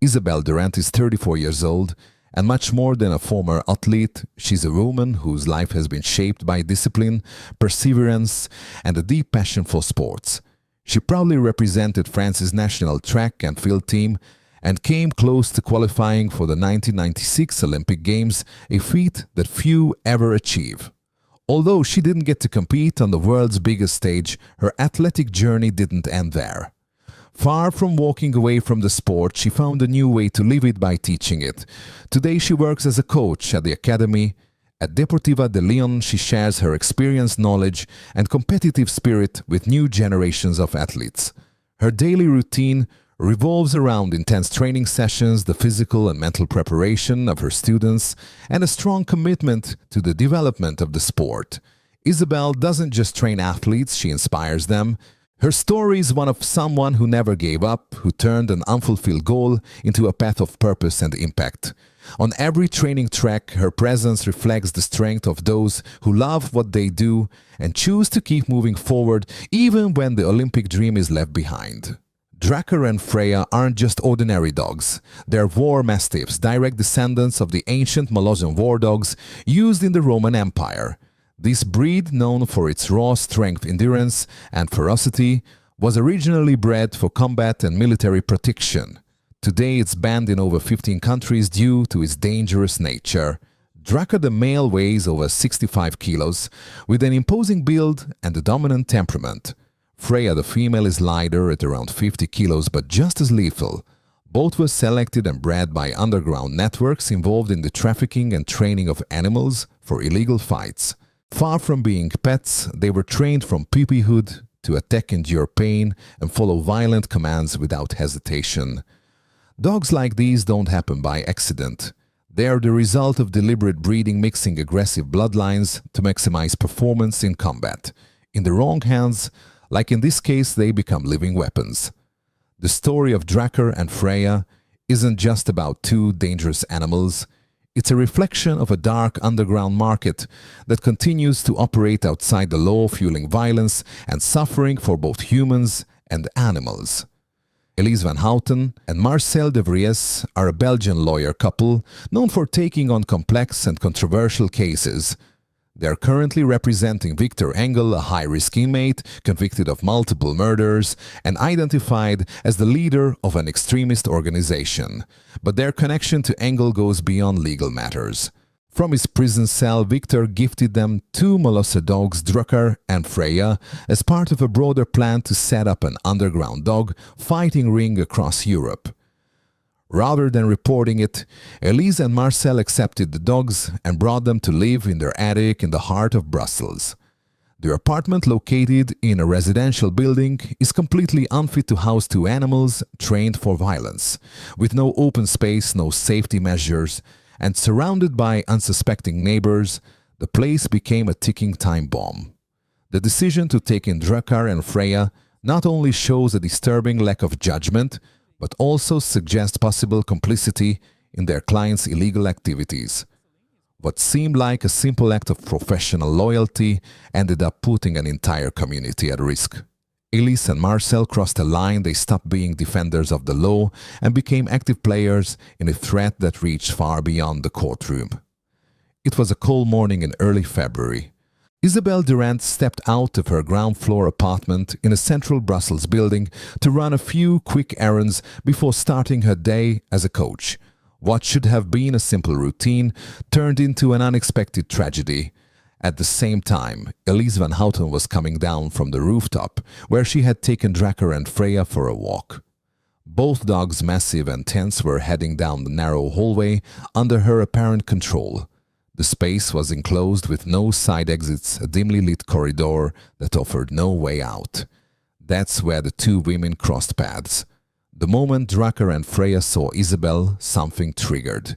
Isabelle Duran is 34 years old, and much more than a former athlete, she's a woman whose life has been shaped by discipline, perseverance, and a deep passion for sports. She proudly represented France's national track and field team and came close to qualifying for the 1996 Olympic Games, a feat that few ever achieve. Although she didn't get to compete on the world's biggest stage, her athletic journey didn't end there. Far from walking away from the sport, she found a new way to live it by teaching it. Today she works as a coach at the academy. At Deportiva de Leon, she shares her experience, knowledge, and competitive spirit with new generations of athletes. Her daily routine revolves around intense training sessions, the physical and mental preparation of her students, and a strong commitment to the development of the sport. Isabelle doesn't just train athletes, she inspires them. Her story is one of someone who never gave up, who turned an unfulfilled goal into a path of purpose and impact. On every training track, her presence reflects the strength of those who love what they do and choose to keep moving forward even when the Olympic dream is left behind. Drakkar and Freya aren't just ordinary dogs. They're war mastiffs, direct descendants of the ancient Molosian war dogs used in the Roman Empire. This breed, known for its raw strength, endurance, and ferocity, was originally bred for combat and military protection. Today it's banned in over 15 countries due to its dangerous nature. Drakkar the male weighs over 65 kilos, with an imposing build and a dominant temperament. Freya the female is lighter at around 50 kilos but just as lethal. Both were selected and bred by underground networks involved in the trafficking and training of animals for illegal fights. Far from being pets, they were trained from puppyhood to attack, endure pain, and follow violent commands without hesitation. Dogs like these don't happen by accident. They are the result of deliberate breeding, mixing aggressive bloodlines to maximize performance in combat. In the wrong hands, like in this case, they become living weapons. The story of Drakkar and Freya isn't just about two dangerous animals. It's a reflection of a dark underground market that continues to operate outside the law, fueling violence and suffering for both humans and animals. Elise Van Houten and Marcel de Vries are a Belgian lawyer couple known for taking on complex and controversial cases. They are currently representing Victor Engel, a high-risk inmate convicted of multiple murders and identified as the leader of an extremist organization. But their connection to Engel goes beyond legal matters. From his prison cell, Victor gifted them two Molosser dogs, Drakkar and Freya, as part of a broader plan to set up an underground dog fighting ring across Europe. Rather than reporting it, Elise and Marcel accepted the dogs and brought them to live in their attic in the heart of Brussels. Their apartment, located in a residential building, is completely unfit to house two animals trained for violence. With no open space, no safety measures, and surrounded by unsuspecting neighbors, the place became a ticking time bomb. The decision to take in Drakkar and Freya not only shows a disturbing lack of judgment, but also suggests possible complicity in their clients' illegal activities. What seemed like a simple act of professional loyalty ended up putting an entire community at risk. Elise and Marcel crossed a line. They stopped being defenders of the law and became active players in a threat that reached far beyond the courtroom. It was a cold morning in early February. Isabelle Duran stepped out of her ground-floor apartment in a central Brussels building to run a few quick errands before starting her day as a coach. What should have been a simple routine turned into an unexpected tragedy. At the same time, Elise Van Houten was coming down from the rooftop where she had taken Drakkar and Freya for a walk. Both dogs, massive and tense, were heading down the narrow hallway under her apparent control. The space was enclosed with no side exits, a dimly lit corridor that offered no way out. That's where the two women crossed paths. The moment Drakkar and Freya saw Isabelle, something triggered.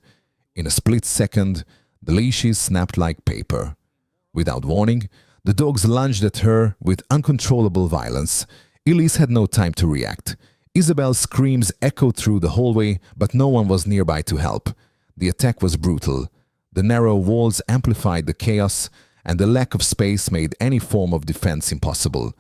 In a split second, the leashes snapped like paper. Without warning, the dogs lunged at her with uncontrollable violence. Elise had no time to react. Isabelle's screams echoed through the hallway, but no one was nearby to help. The attack was brutal. The narrow walls amplified the chaos, and the lack of space made any form of defense impossible.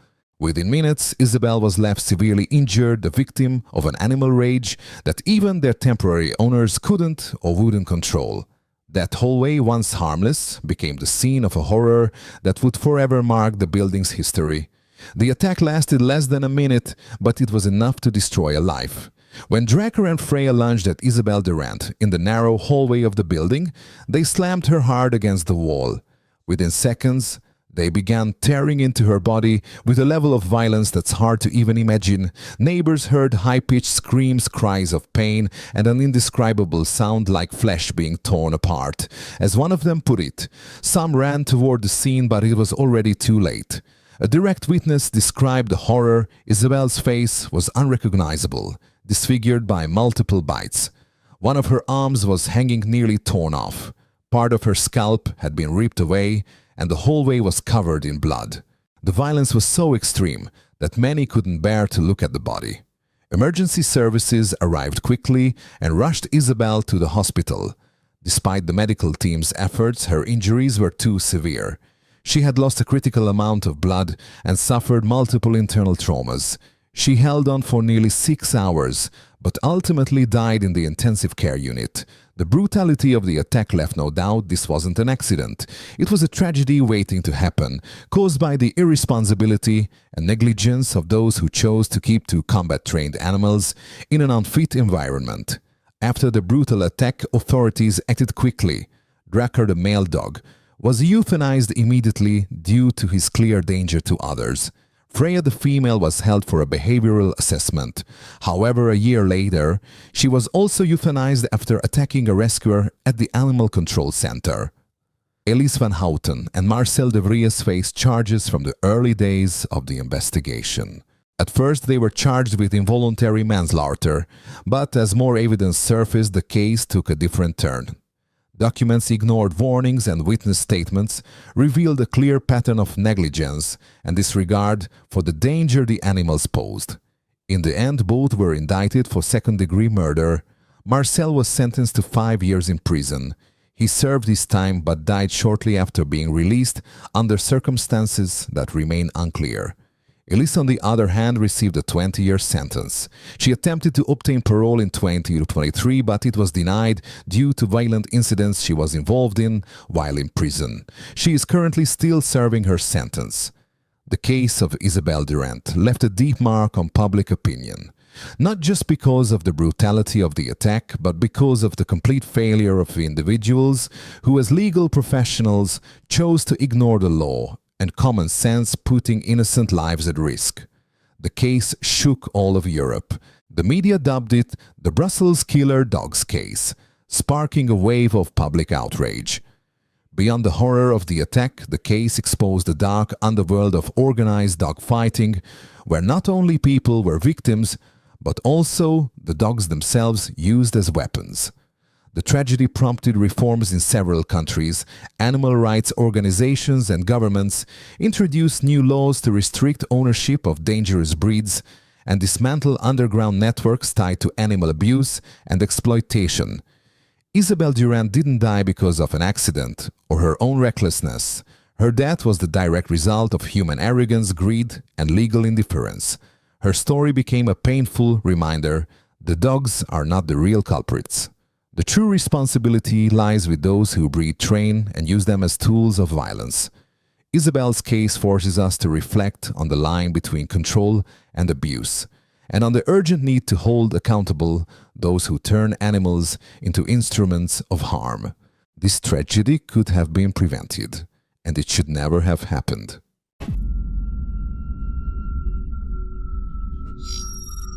Within minutes, Isabelle was left severely injured, the victim of an animal rage that even their temporary owners couldn't or wouldn't control. That hallway, once harmless, became the scene of a horror that would forever mark the building's history. The attack lasted less than a minute, but it was enough to destroy a life. When Dracker and Freya lunged at Isabelle Duran in the narrow hallway of the building, they slammed her hard against the wall. Within seconds, they began tearing into her body with a level of violence that's hard to even imagine. Neighbors heard high-pitched screams, cries of pain, and an indescribable sound like flesh being torn apart. As one of them put it, some ran toward the scene, but it was already too late. A direct witness described the horror. Isabelle's face was unrecognizable, disfigured by multiple bites. One of her arms was hanging nearly torn off. Part of her scalp had been ripped away, and the hallway was covered in blood. The violence was so extreme that many couldn't bear to look at the body. Emergency services arrived quickly and rushed Isabelle to the hospital. Despite the medical team's efforts, her injuries were too severe. She had lost a critical amount of blood and suffered multiple internal traumas. She held on for nearly 6 hours, but ultimately died in the intensive care unit. The brutality of the attack left no doubt this wasn't an accident. It was a tragedy waiting to happen, caused by the irresponsibility and negligence of those who chose to keep two combat-trained animals in an unfit environment. After the brutal attack, authorities acted quickly. Dracker, the male dog, was euthanized immediately due to his clear danger to others. Freya, the female, was held for a behavioral assessment. However, a year later, she was also euthanized after attacking a rescuer at the Animal Control Center. Elise van Houten and Marcel de Vries faced charges from the early days of the investigation. At first, they were charged with involuntary manslaughter, but as more evidence surfaced, the case took a different turn. Documents ignored warnings and witness statements revealed a clear pattern of negligence and disregard for the danger the animals posed. In the end, both were indicted for second-degree murder. Marcel was sentenced to 5 years in prison. He served his time but died shortly after being released under circumstances that remain unclear. Elise, on the other hand, received a 20-year sentence. She attempted to obtain parole in 2023, but it was denied due to violent incidents she was involved in while in prison. She is currently still serving her sentence. The case of Isabelle Duran left a deep mark on public opinion, not just because of the brutality of the attack, but because of the complete failure of the individuals who, as legal professionals, chose to ignore the law and common sense, putting innocent lives at risk. The case shook all of Europe. The media dubbed it the Brussels killer dogs case, sparking a wave of public outrage. Beyond the horror of the attack, the case exposed the dark underworld of organized dog fighting, where not only people were victims, but also the dogs themselves used as weapons. The tragedy prompted reforms in several countries. Animal rights organizations and governments introduced new laws to restrict ownership of dangerous breeds and dismantle underground networks tied to animal abuse and exploitation. Isabelle Duran didn't die because of an accident or her own recklessness. Her death was the direct result of human arrogance, greed, and legal indifference. Her story became a painful reminder: the dogs are not the real culprits. The true responsibility lies with those who breed, train, and use them as tools of violence. Isabelle's case forces us to reflect on the line between control and abuse, and on the urgent need to hold accountable those who turn animals into instruments of harm. This tragedy could have been prevented, and it should never have happened.